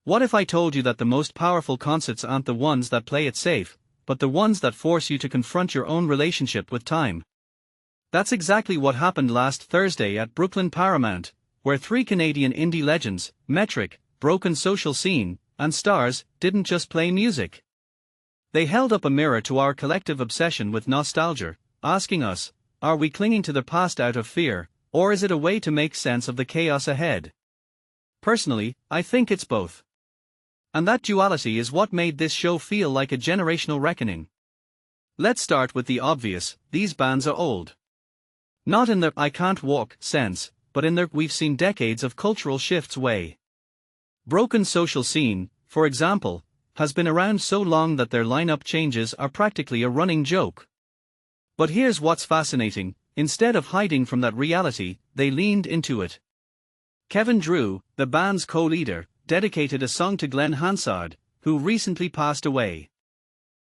What if I told you that the most powerful concerts aren't the ones that play it safe, but the ones that force you to confront your own relationship with time? That's exactly what happened last Thursday at Brooklyn Paramount, where three Canadian indie legends, Metric, Broken Social Scene, and Stars, didn't just play music. They held up a mirror to our collective obsession with nostalgia, asking us, are we clinging to the past out of fear, or is it a way to make sense of the chaos ahead? Personally, I think it's both. And that duality is what made this show feel like a generational reckoning. Let's start with the obvious: these bands are old. Not in the "I can't walk" sense, but in the "we've seen decades of cultural shifts" way. Broken Social Scene, for example, has been around so long that their lineup changes are practically a running joke. But here's what's fascinating: instead of hiding from that reality, they leaned into it. Kevin Drew, the band's co-leader, dedicated a song to Glenn Hansard, who recently passed away.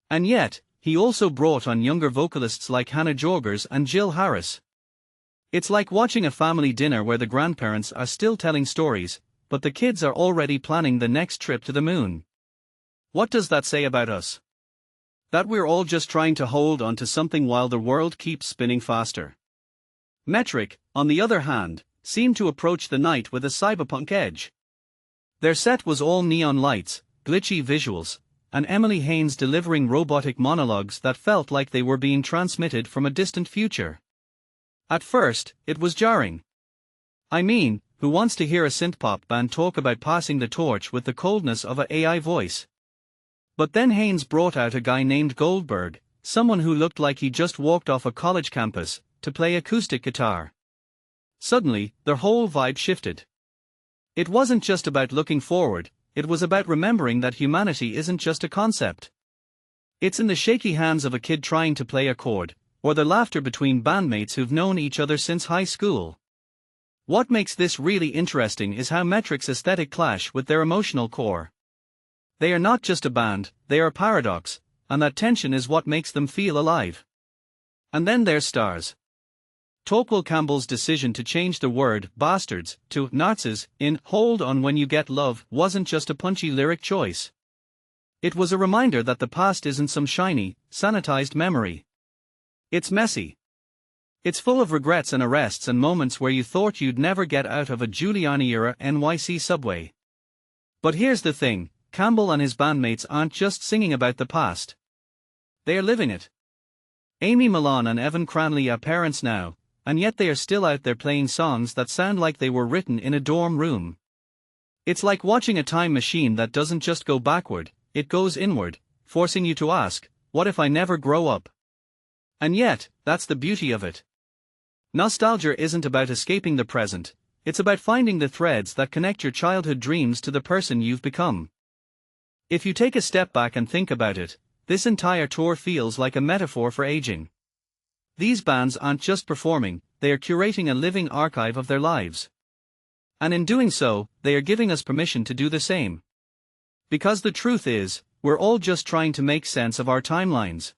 And yet, he also brought on younger vocalists like Hannah Jorgers and Jill Harris. It's like watching a family dinner where the grandparents are still telling stories, but the kids are already planning the next trip to the moon. What does that say about us? That we're all just trying to hold on to something while the world keeps spinning faster. Metric, on the other hand, seemed to approach the night with a cyberpunk edge. Their set was all neon lights, glitchy visuals, and Emily Haines delivering robotic monologues that felt like they were being transmitted from a distant future. At first, it was jarring. I mean, who wants to hear a synth-pop band talk about passing the torch with the coldness of an AI voice? But then Haines brought out a guy named Goldberg, someone who looked like he just walked off a college campus, to play acoustic guitar. Suddenly, their whole vibe shifted. It wasn't just about looking forward, it was about remembering that humanity isn't just a concept. It's in the shaky hands of a kid trying to play a chord, or the laughter between bandmates who've known each other since high school. What makes this really interesting is how Metric's aesthetic clash with their emotional core. They are not just a band, they are a paradox, and that tension is what makes them feel alive. And then there's Stars. Torquil Campbell's decision to change the word bastards to Nazis in Hold On When You Get Love wasn't just a punchy lyric choice. It was a reminder that the past isn't some shiny, sanitized memory. It's messy. It's full of regrets and arrests and moments where you thought you'd never get out of a Giuliani-era NYC subway. But here's the thing: Campbell and his bandmates aren't just singing about the past. They are living it. Amy Millan and Evan Cranley are parents now, and yet they are still out there playing songs that sound like they were written in a dorm room. It's like watching a time machine that doesn't just go backward, it goes inward, forcing you to ask, what if I never grow up? And yet, that's the beauty of it. Nostalgia isn't about escaping the present, it's about finding the threads that connect your childhood dreams to the person you've become. If you take a step back and think about it, this entire tour feels like a metaphor for aging. These bands aren't just performing, they are curating a living archive of their lives. And in doing so, they are giving us permission to do the same. Because the truth is, we're all just trying to make sense of our timelines.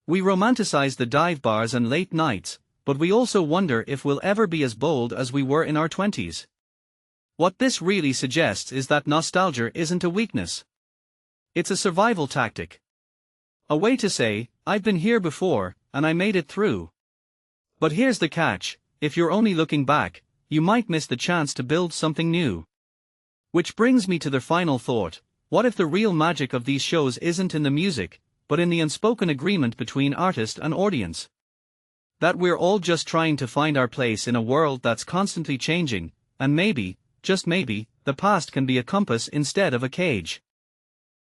We romanticize the dive bars and late nights, but we also wonder if we'll ever be as bold as we were in our 20s. What this really suggests is that nostalgia isn't a weakness. It's a survival tactic. A way to say, I've been here before, and I made it through. But here's the catch: if you're only looking back, you might miss the chance to build something new. Which brings me to the final thought: what if the real magic of these shows isn't in the music, but in the unspoken agreement between artist and audience? That we're all just trying to find our place in a world that's constantly changing, and maybe, just maybe, the past can be a compass instead of a cage.